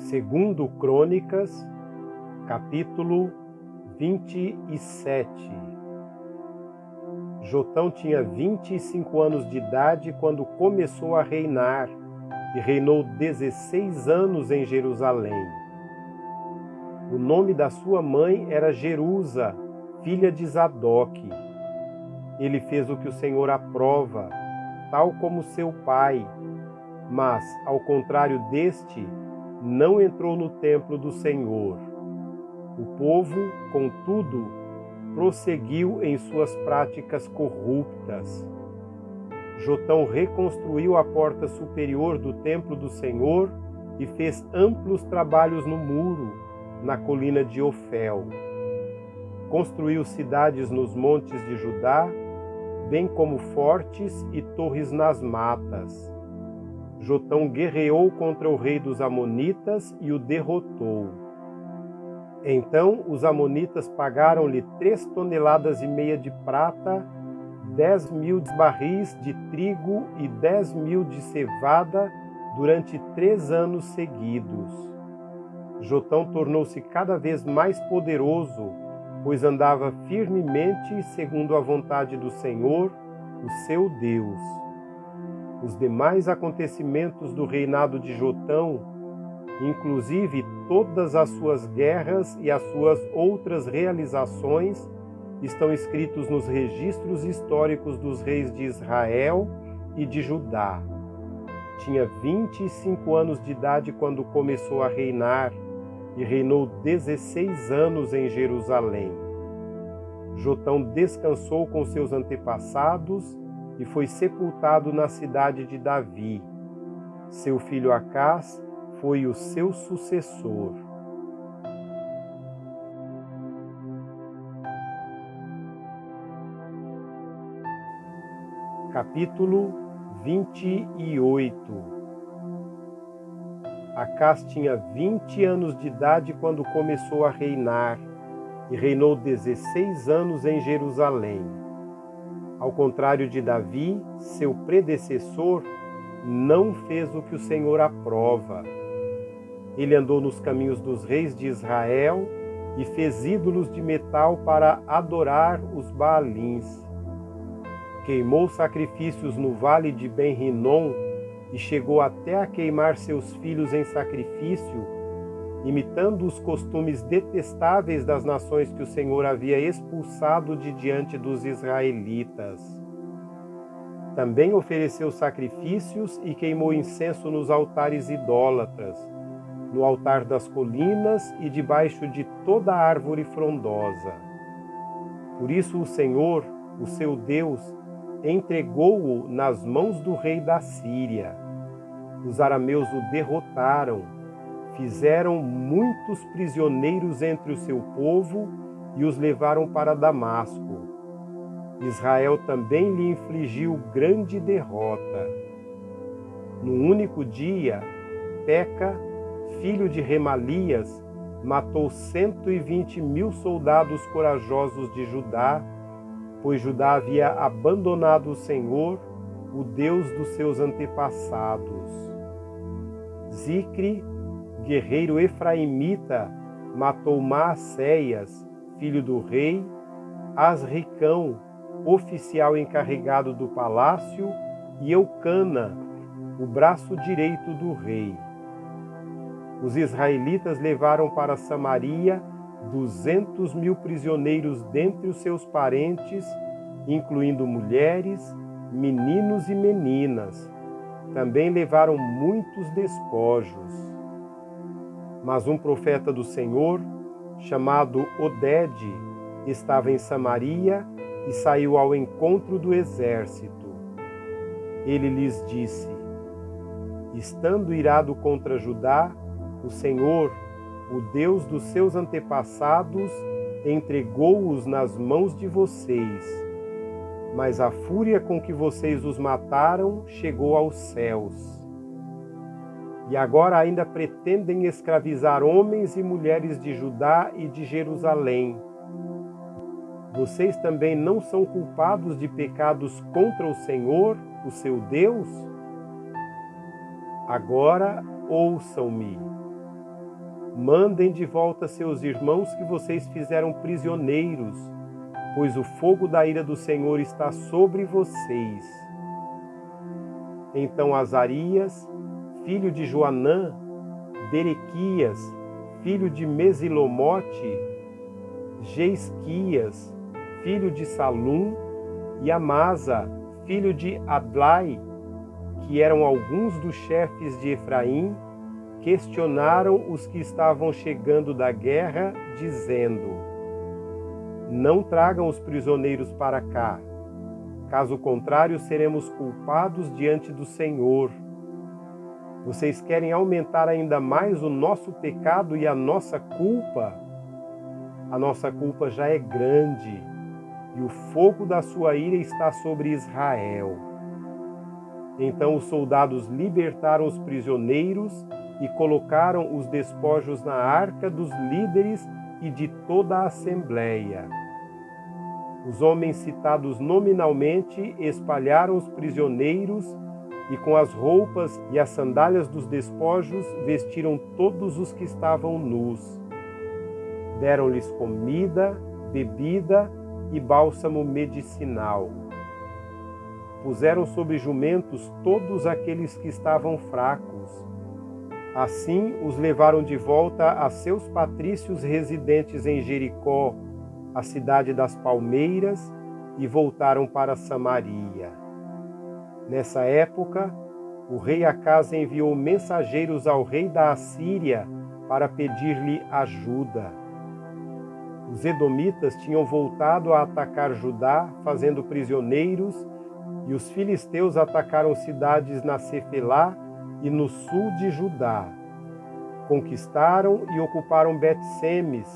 Segundo Crônicas, capítulo 27. Jotão tinha 25 anos de idade quando começou a reinar e reinou 16 anos em Jerusalém. O nome da sua mãe era Jerusa, filha de Zadok. Ele fez o que o Senhor aprova, tal como seu pai, mas, ao contrário deste, não entrou no templo do Senhor. O povo, contudo, prosseguiu em suas práticas corruptas. Jotão reconstruiu a porta superior do templo do Senhor e fez amplos trabalhos no muro, na colina de Ofel. Construiu cidades nos montes de Judá, bem como fortes e torres nas matas. Jotão guerreou contra o rei dos Amonitas e o derrotou. Então os Amonitas pagaram-lhe 3,5 toneladas de prata, 10.000 barris de trigo e 10.000 de cevada durante 3 anos seguidos. Jotão tornou-se cada vez mais poderoso, pois andava firmemente segundo a vontade do Senhor, o seu Deus. Os demais acontecimentos do reinado de Jotão, inclusive todas as suas guerras e as suas outras realizações, estão escritos nos registros históricos dos reis de Israel e de Judá. Tinha 25 anos de idade quando começou a reinar e reinou 16 anos em Jerusalém. Jotão descansou com seus antepassados e foi sepultado na cidade de Davi. Seu filho Acás foi o seu sucessor. Capítulo 28. Acás tinha 20 anos de idade quando começou a reinar e reinou 16 anos em Jerusalém. Ao contrário de Davi, seu predecessor, não fez o que o Senhor aprova. Ele andou nos caminhos dos reis de Israel e fez ídolos de metal para adorar os Baalins. Queimou sacrifícios no vale de Ben-Rinom e chegou até a queimar seus filhos em sacrifício, imitando os costumes detestáveis das nações que o Senhor havia expulsado de diante dos israelitas. Também ofereceu sacrifícios e queimou incenso nos altares idólatras, no altar das colinas e debaixo de toda árvore frondosa. Por isso o Senhor, o seu Deus, entregou-o nas mãos do rei da Síria. Os arameus o derrotaram, fizeram muitos prisioneiros entre o seu povo e os levaram para Damasco. Israel também lhe infligiu grande derrota. Num único dia, Peca, filho de Remalias, matou 120.000 soldados corajosos de Judá, pois Judá havia abandonado o Senhor, o Deus dos seus antepassados. Zicre, guerreiro efraimita, matou Maacéias, filho do rei, Asricão, oficial encarregado do palácio, e Eucana, o braço direito do rei. Os israelitas levaram para Samaria 200.000 prisioneiros dentre os seus parentes, incluindo mulheres, meninos e meninas. Também levaram muitos despojos. Mas um profeta do Senhor, chamado Odede, estava em Samaria e saiu ao encontro do exército. Ele lhes disse: estando irado contra Judá, o Senhor, o Deus dos seus antepassados, entregou-os nas mãos de vocês. Mas a fúria com que vocês os mataram chegou aos céus. E agora ainda pretendem escravizar homens e mulheres de Judá e de Jerusalém. Vocês também não são culpados de pecados contra o Senhor, o seu Deus? Agora ouçam-me. mandem de volta seus irmãos que vocês fizeram prisioneiros, pois o fogo da ira do Senhor está sobre vocês. Então Azarias, filho de Joanã, Berequias, filho de Mesilomote, Geisquias, filho de Salum, e Amasa, filho de Adlai, que eram alguns dos chefes de Efraim, questionaram os que estavam chegando da guerra, dizendo: Não tragam os prisioneiros para cá, caso contrário seremos culpados diante do Senhor. Vocês querem aumentar ainda mais o nosso pecado e a nossa culpa? A nossa culpa já é grande, e o fogo da sua ira está sobre Israel. Então os soldados libertaram os prisioneiros e colocaram os despojos na arca dos líderes e de toda a assembleia. Os homens citados nominalmente espalharam os prisioneiros e com as roupas e as sandálias dos despojos vestiram todos os que estavam nus. Deram-lhes comida, bebida e bálsamo medicinal. Puseram sobre jumentos todos aqueles que estavam fracos. Assim os levaram de volta a seus patrícios residentes em Jericó, a cidade das palmeiras, e voltaram para Samaria. Nessa época, o rei Acaz enviou mensageiros ao rei da Assíria para pedir-lhe ajuda. Os edomitas tinham voltado a atacar Judá, fazendo prisioneiros, e os filisteus atacaram cidades na Cefelá e no sul de Judá. Conquistaram e ocuparam Bet-Semes,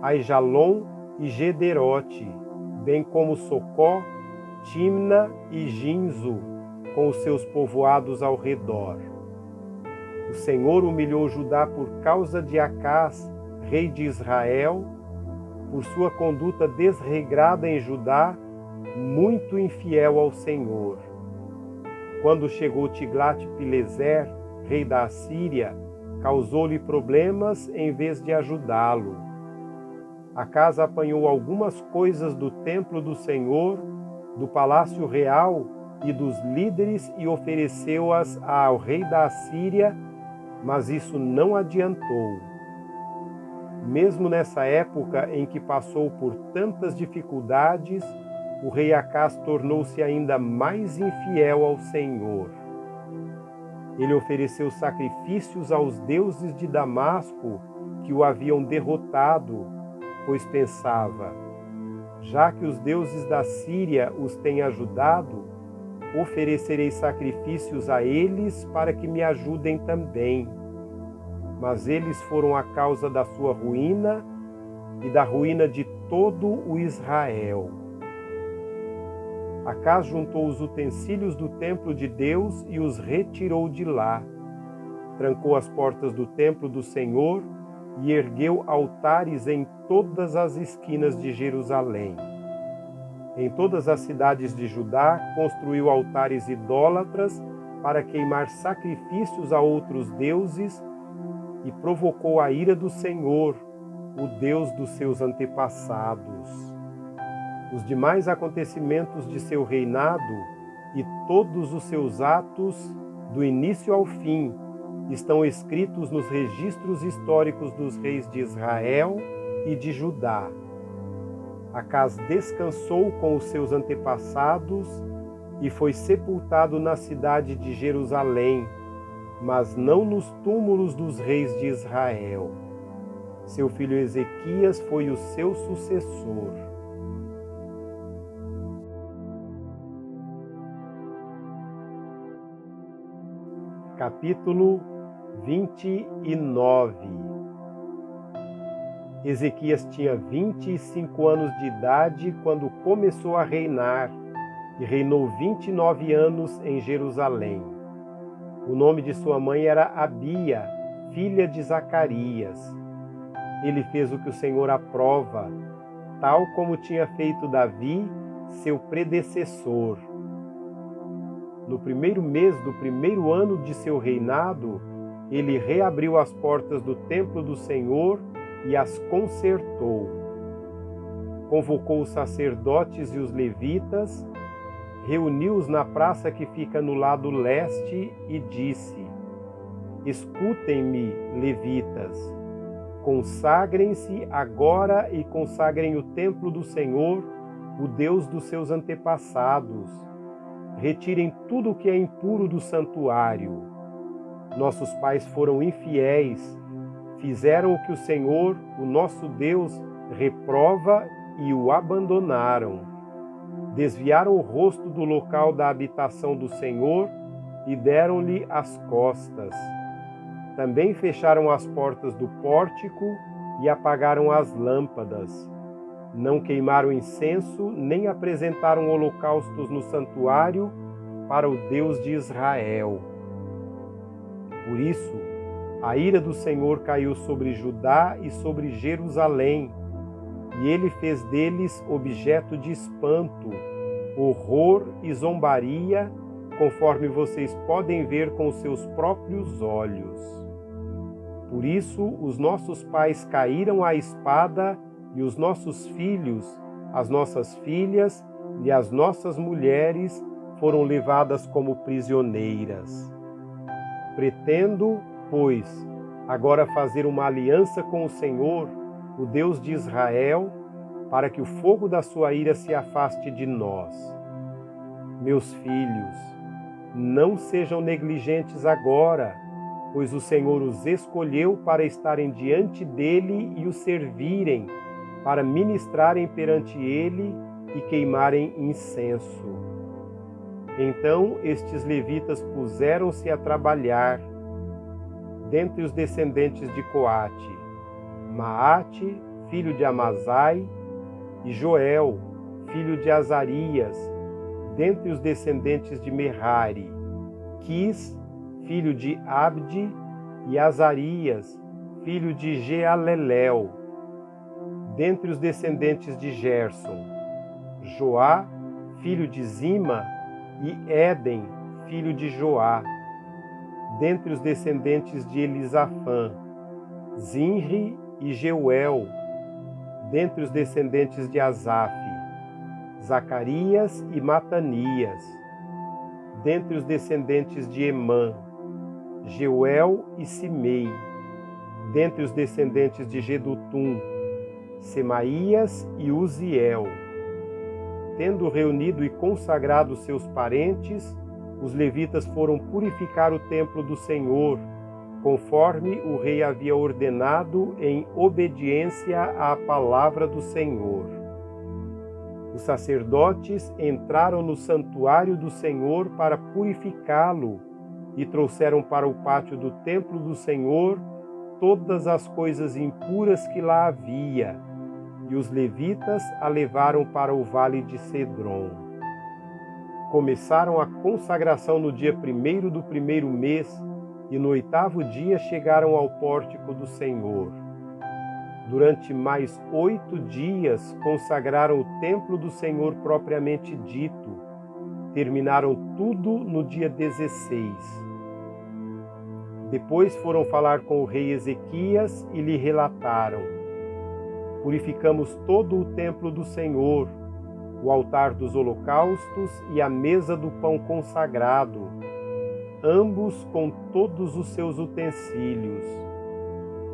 Aijalon e Gederote, bem como Socó, Timna e Ginzo, com os seus povoados ao redor. O Senhor humilhou Judá por causa de Acaz, rei de Israel, por sua conduta desregrada em Judá, muito infiel ao Senhor. Quando chegou Tiglat-Pileser, rei da Assíria, causou-lhe problemas em vez de ajudá-lo. Acaz apanhou algumas coisas do templo do Senhor, do palácio real e dos líderes e ofereceu-as ao rei da Assíria, mas isso não adiantou. Mesmo nessa época em que passou por tantas dificuldades, o rei Acaz tornou-se ainda mais infiel ao Senhor. Ele ofereceu sacrifícios aos deuses de Damasco que o haviam derrotado, pois pensava: já que os deuses da Síria os têm ajudado, oferecerei sacrifícios a eles para que me ajudem também. Mas eles foram a causa da sua ruína e da ruína de todo o Israel. Acaz juntou os utensílios do templo de Deus e os retirou de lá. Trancou as portas do templo do Senhor e ergueu altares em todas as esquinas de Jerusalém. Em todas as cidades de Judá, construiu altares idólatras para queimar sacrifícios a outros deuses e provocou a ira do Senhor, o Deus dos seus antepassados. Os demais acontecimentos de seu reinado e todos os seus atos, do início ao fim, estão escritos nos registros históricos dos reis de Israel e de Judá. Acaz descansou com os seus antepassados e foi sepultado na cidade de Jerusalém, mas não nos túmulos dos reis de Israel. Seu filho Ezequias foi o seu sucessor. Capítulo 29. Ezequias tinha 25 anos de idade quando começou a reinar e reinou 29 anos em Jerusalém. O nome de sua mãe era Abia, filha de Zacarias. Ele fez o que o Senhor aprova, tal como tinha feito Davi, seu predecessor. No primeiro mês do primeiro ano de seu reinado, ele reabriu as portas do templo do Senhor e as consertou. Convocou os sacerdotes e os levitas, reuniu-os na praça que fica no lado leste e disse: Escutem-me, levitas, consagrem-se agora e consagrem o templo do Senhor, o Deus dos seus antepassados. Retirem tudo o que é impuro do santuário. Nossos pais foram infiéis, fizeram o que o Senhor, o nosso Deus, reprova e o abandonaram. Desviaram o rosto do local da habitação do Senhor e deram-lhe as costas. Também fecharam as portas do pórtico e apagaram as lâmpadas. Não queimaram incenso, nem apresentaram holocaustos no santuário para o Deus de Israel. Por isso, a ira do Senhor caiu sobre Judá e sobre Jerusalém, e ele fez deles objeto de espanto, horror e zombaria, conforme vocês podem ver com os seus próprios olhos. Por isso, os nossos pais caíram à espada, e os nossos filhos, as nossas filhas e as nossas mulheres foram levadas como prisioneiras. Pretendo, pois, agora fazer uma aliança com o Senhor, o Deus de Israel, para que o fogo da sua ira se afaste de nós. Meus filhos, não sejam negligentes agora, pois o Senhor os escolheu para estarem diante dele e o servirem, para ministrarem perante ele e queimarem incenso. Então estes levitas puseram-se a trabalhar, dentre os descendentes de Coate, Maate, filho de Amazai, e Joel, filho de Azarias, dentre os descendentes de Merari, Quis, filho de Abde, e Azarias, filho de Jealeléu, dentre os descendentes de Gerson, Joá, filho de Zima, e Éden, filho de Joá, dentre os descendentes de Elisafã, Zinri e Jeuel, dentre os descendentes de Asaf, Zacarias e Matanias, dentre os descendentes de Emã, Jeuel e Simei, dentre os descendentes de Jedutum, Semaías e Uziel. Tendo reunido e consagrado seus parentes, os levitas foram purificar o templo do Senhor, conforme o rei havia ordenado em obediência à palavra do Senhor. Os sacerdotes entraram no santuário do Senhor para purificá-lo e trouxeram para o pátio do templo do Senhor todas as coisas impuras que lá havia, e os levitas a levaram para o vale de Cedron. Começaram a consagração no dia 1º do 1º mês, e no 8º dia chegaram ao pórtico do Senhor. Durante mais 8 dias consagraram o templo do Senhor propriamente dito. Terminaram tudo no dia 16. Depois foram falar com o rei Ezequias e lhe relataram: Purificamos todo o templo do Senhor, o altar dos holocaustos e a mesa do pão consagrado, ambos com todos os seus utensílios.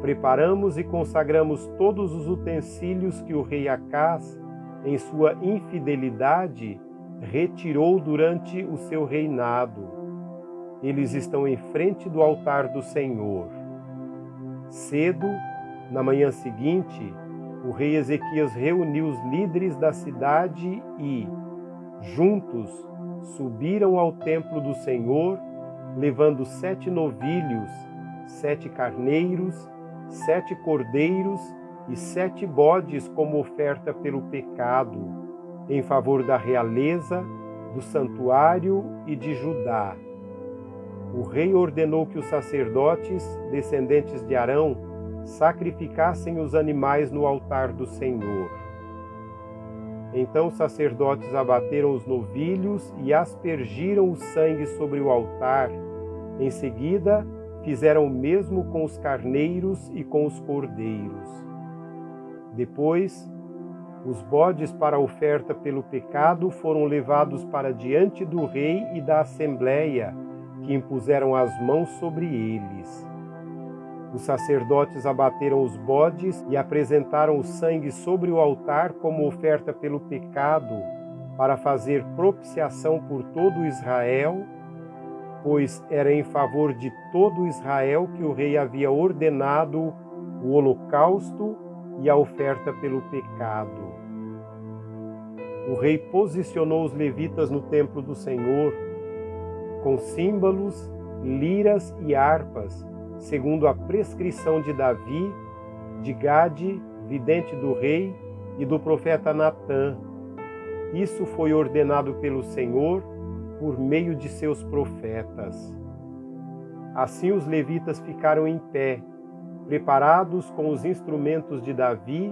Preparamos e consagramos todos os utensílios que o rei Acás, em sua infidelidade, retirou durante o seu reinado. Eles estão em frente do altar do Senhor. Cedo, na manhã seguinte, o rei Ezequias reuniu os líderes da cidade e, juntos, subiram ao templo do Senhor, levando 7 novilhos, 7 carneiros, 7 cordeiros e 7 bodes como oferta pelo pecado, em favor da realeza, do santuário e de Judá. O rei ordenou que os sacerdotes, descendentes de Arão, sacrificassem os animais no altar do Senhor. Então os sacerdotes abateram os novilhos e aspergiram o sangue sobre o altar. Em seguida, fizeram o mesmo com os carneiros e com os cordeiros. Depois, os bodes para a oferta pelo pecado foram levados para diante do rei e da assembleia, que impuseram as mãos sobre eles. Os sacerdotes abateram os bodes e apresentaram o sangue sobre o altar como oferta pelo pecado, para fazer propiciação por todo Israel, pois era em favor de todo Israel que o rei havia ordenado o holocausto e a oferta pelo pecado. O rei posicionou os levitas no templo do Senhor, com símbolos, liras e harpas, segundo a prescrição de Davi, de Gade, vidente do rei, e do profeta Natã. Isso foi ordenado pelo Senhor por meio de seus profetas. Assim os levitas ficaram em pé, preparados com os instrumentos de Davi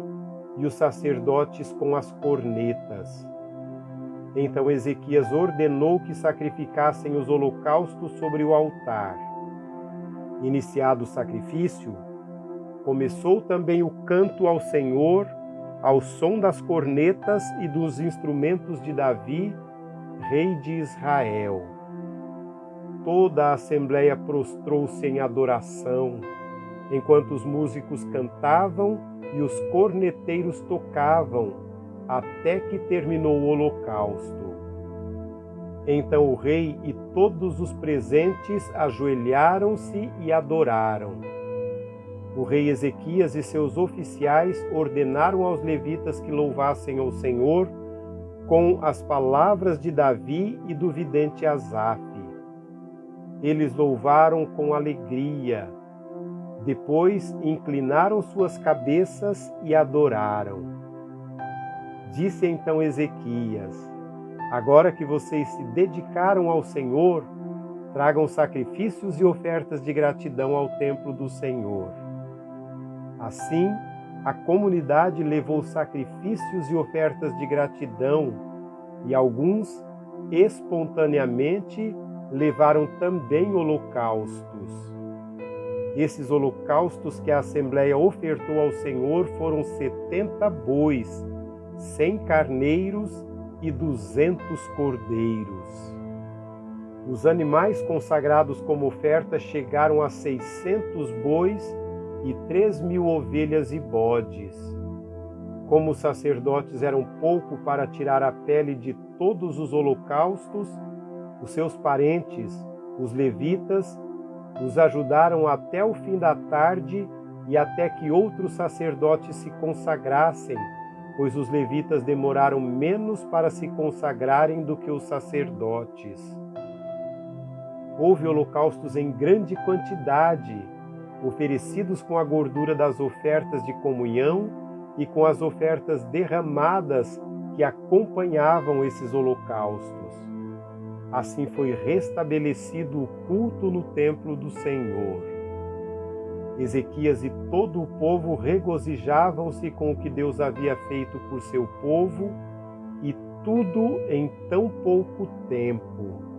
e os sacerdotes com as cornetas. Então Ezequias ordenou que sacrificassem os holocaustos sobre o altar. Iniciado o sacrifício, começou também o canto ao Senhor, ao som das cornetas e dos instrumentos de Davi, rei de Israel. Toda a assembleia prostrou-se em adoração, enquanto os músicos cantavam e os corneteiros tocavam, até que terminou o holocausto. Então o rei e todos os presentes ajoelharam-se e adoraram. O rei Ezequias e seus oficiais ordenaram aos levitas que louvassem ao Senhor com as palavras de Davi e do vidente Asaf. Eles louvaram com alegria. Depois inclinaram suas cabeças e adoraram. Disse então Ezequias: agora que vocês se dedicaram ao Senhor, tragam sacrifícios e ofertas de gratidão ao templo do Senhor. Assim, a comunidade levou sacrifícios e ofertas de gratidão, e alguns, espontaneamente, levaram também holocaustos. Esses holocaustos que a Assembleia ofertou ao Senhor foram 70 bois, 100 carneiros e 200 cordeiros. Os animais consagrados como oferta chegaram a 600 bois e 3.000 ovelhas e bodes. Como os sacerdotes eram pouco para tirar a pele de todos os holocaustos, os seus parentes, os levitas, os ajudaram até o fim da tarde e até que outros sacerdotes se consagrassem, pois os levitas demoraram menos para se consagrarem do que os sacerdotes. Houve holocaustos em grande quantidade, oferecidos com a gordura das ofertas de comunhão e com as ofertas derramadas que acompanhavam esses holocaustos. Assim foi restabelecido o culto no templo do Senhor. Ezequias e todo o povo regozijavam-se com o que Deus havia feito por seu povo, e tudo em tão pouco tempo.